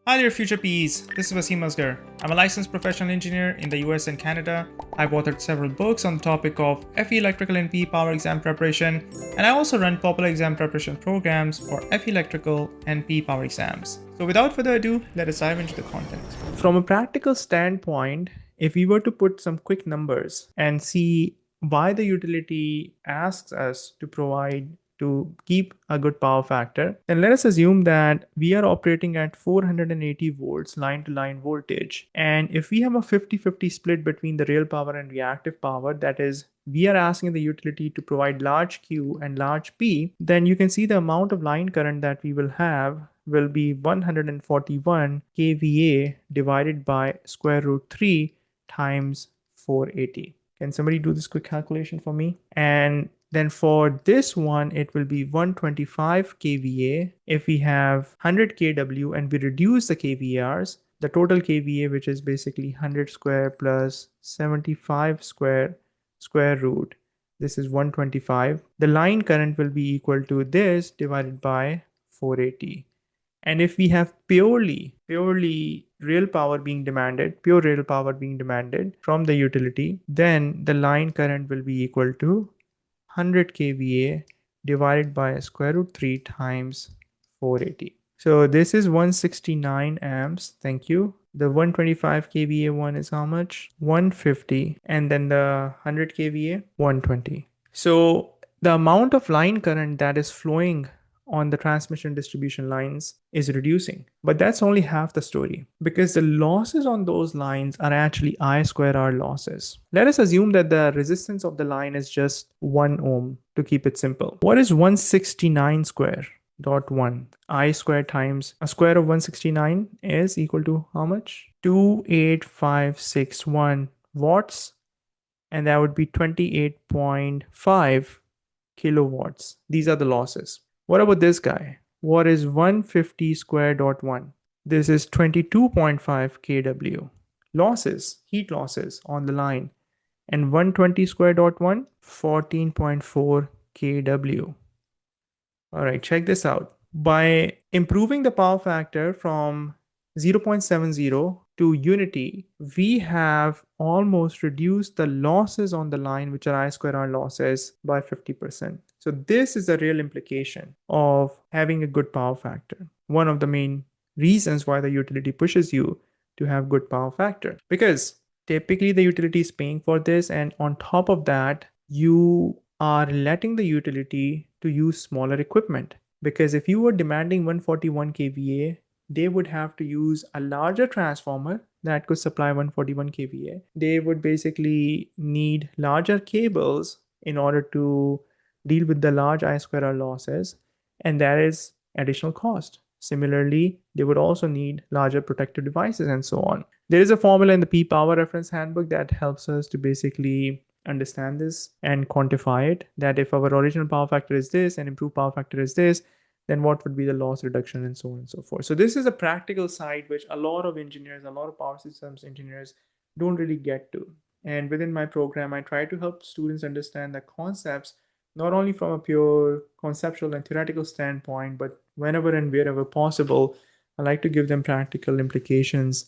Hi there, future PEs. This is Wasim Asgar. I'm a licensed professional engineer in the US and Canada. I've authored several books on the topic of FE electrical and PE power exam preparation, and I also run popular exam preparation programs for FE electrical and PE power exams. So without further ado, let us dive into the content. From a practical standpoint, if we were to put some quick numbers and see why the utility asks us to provide to keep a good power factor, then let us assume that we are operating at 480 volts line to line voltage. And if we have a 50-50 split between the real power and reactive power, that is, we are asking the utility to provide large Q and large P, then you can see the amount of line current that we will have will be 141 kVA divided by square root 3 times 480. Can somebody do this quick calculation for me? And then for this one, it will be 125 kVA. If we have 100 kW and we reduce the kVARs, the total kVA, which is basically 100 square plus 75 square root, this is 125. The line current will be equal to this divided by 480. And if we have purely real power being demanded, pure real power being demanded from the utility, then the line current will be equal to 100 kVA divided by square root 3 times 480. So this is 169 amps. Thank you. The 125 kVA one is how much? 150. And then the 100 kVA, 120. So the amount of line current that is flowing on the transmission distribution lines is reducing. But that's only half the story, because the losses on those lines are actually I square R losses. Let us assume that the resistance of the line is just 1 ohm to keep it simple. What is 169 square? Dot 1 I square times a square of 169 is equal to how much? 28561 watts, and that would be 28.5 kilowatts. These are the losses. What about this guy? What is 150 square dot 1? This is 22.5 kW. Losses, heat losses on the line. And 120 square dot 1, 14.4 kW. All right, check this out. By improving the power factor from 0.70 to unity, we have almost reduced the losses on the line, which are I square R losses, by 50%. So this is the real implication of having a good power factor. One of the main reasons why the utility pushes you to have good power factor, because typically the utility is paying for this, and on top of that, you are letting the utility to use smaller equipment. Because if you were demanding 141 kVA, they would have to use a larger transformer that could supply 141 kVA. They would basically need larger cables in order to deal with the large I square R losses, and that is additional cost. Similarly, they would also need larger protective devices and so on. There is a formula in the PE Power Reference Handbook that helps us to basically understand this and quantify it, that if our original power factor is this and improved power factor is this, then what would be the loss reduction and so on and so forth. So this is a practical side which a lot of engineers, a lot of power systems engineers don't really get to. And within my program, I try to help students understand the concepts not only from a pure conceptual and theoretical standpoint, but whenever and wherever possible, I like to give them practical implications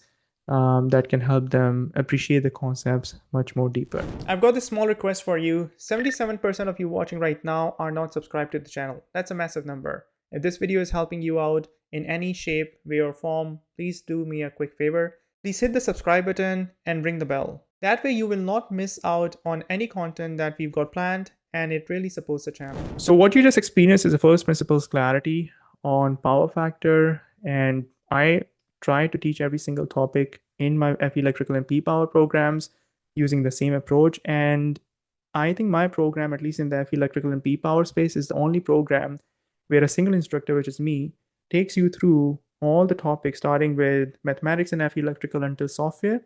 that can help them appreciate the concepts much more deeper. I've got this small request for you. 77% of you watching right now are not subscribed to the channel. That's a massive number. If this video is helping you out in any shape, way, or form, please do me a quick favor. Please hit the subscribe button and ring the bell. That way you will not miss out on any content that we've got planned, and it really supports the channel. So what you just experienced is a first principles clarity on power factor, and I try to teach every single topic in my FE electrical and PE power programs using the same approach. And I think my program, at least in the FE electrical and PE power space, is the only program where a single instructor, which is me, takes you through all the topics, starting with mathematics and FE electrical until software,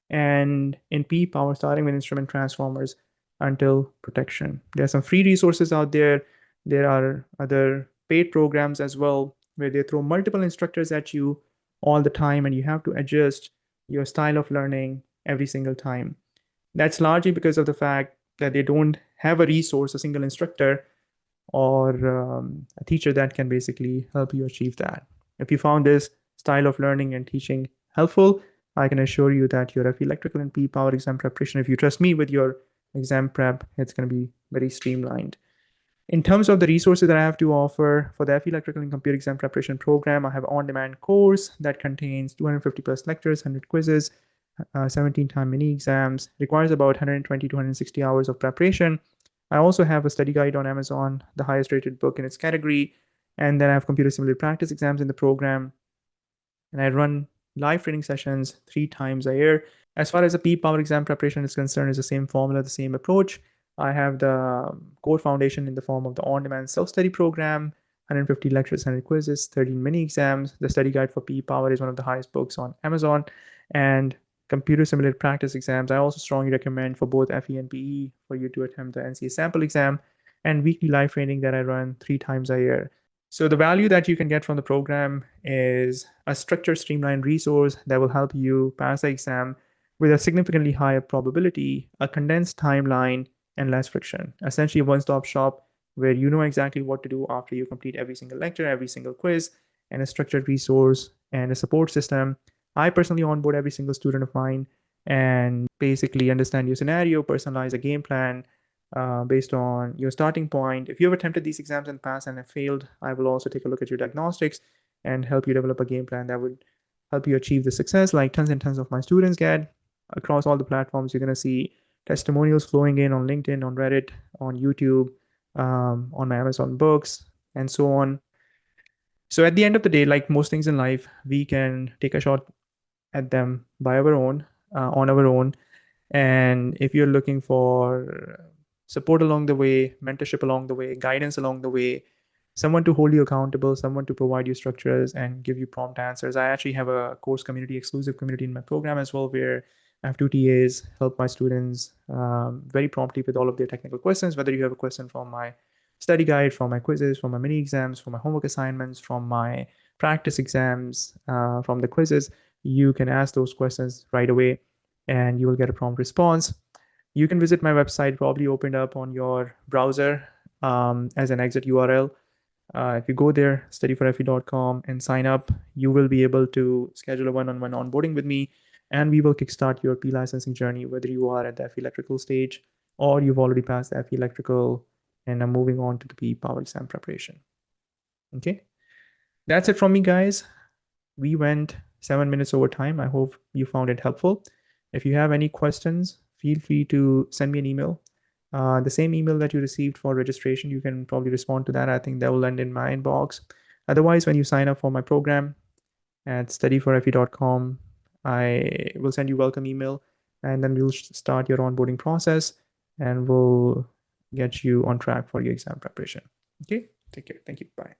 and in PE power, starting with instrument transformers until protection. There are some free resources out there. There are other paid programs as well, where they throw multiple instructors at you all the time, and you have to adjust your style of learning every single time. That's largely because of the fact that they don't have a resource, a single instructor, or a teacher that can basically help you achieve that. If you found this style of learning and teaching helpful, I can assure you that your FE electrical and PE power exam preparation, if you trust me with your exam prep, it's going to be very streamlined. In terms of the resources that I have to offer for the FE Electrical and Computer Exam Preparation Program, I have an on-demand course that contains 250 plus lectures, 100 quizzes, 17-time mini exams, requires about 120 to 160 hours of preparation. I also have a study guide on Amazon, the highest rated book in its category, and then I have computer simulated practice exams in the program, and I run live training sessions 3 times a year. As far as the PE Power exam preparation is concerned, it's the same formula, the same approach. I have the core foundation in the form of the on-demand self-study program, 150 lectures, 100 quizzes, 13 mini exams. The study guide for PE Power is one of the highest books on Amazon. And computer simulated practice exams, I also strongly recommend for both FE and PE for you to attempt the NCA sample exam, and weekly live training that I run 3 times a year. So the value that you can get from the program is a structured, streamlined resource that will help you pass the exam with a significantly higher probability, a condensed timeline, and less friction. Essentially, a one-stop shop where you know exactly what to do after you complete every single lecture, every single quiz, and a structured resource and a support system. I personally onboard every single student of mine and basically understand your scenario, personalize a game plan, based on your starting point. If you have attempted these exams in the past and have failed, I will also take a look at your diagnostics and help you develop a game plan that would help you achieve the success like tons and tons of my students get. Across all the platforms, you're going to see testimonials flowing in on LinkedIn, on Reddit, on YouTube, on my Amazon books, and so on. So at the end of the day, like most things in life, we can take a shot at them by our own, on our own. And if you're looking for support along the way, mentorship along the way, guidance along the way, someone to hold you accountable, someone to provide you structures and give you prompt answers, I actually have a course community, exclusive community in my program as well, where I have 2 TAs help my students very promptly with all of their technical questions, whether you have a question from my study guide, from my quizzes, from my mini exams, from my homework assignments, from my practice exams, from the quizzes. You can ask those questions right away and you will get a prompt response. You can visit my website, probably opened up on your browser as an exit URL. If you go there, studyforfe.com, and sign up, you will be able to schedule a one-on-one onboarding with me, and we will kickstart your P licensing journey, whether you are at the FE electrical stage or you've already passed the FE electrical and are moving on to the PE power exam preparation. Okay, that's it from me, guys. We went 7 minutes over time. I hope you found it helpful. If you have any questions, feel free to send me an email. The same email that you received for registration, you can probably respond to that. I think that will land in my inbox. Otherwise, when you sign up for my program at studyforfe.com, I will send you a welcome email, and then we'll start your onboarding process and we'll get you on track for your exam preparation. Okay, take care. Thank you. Bye.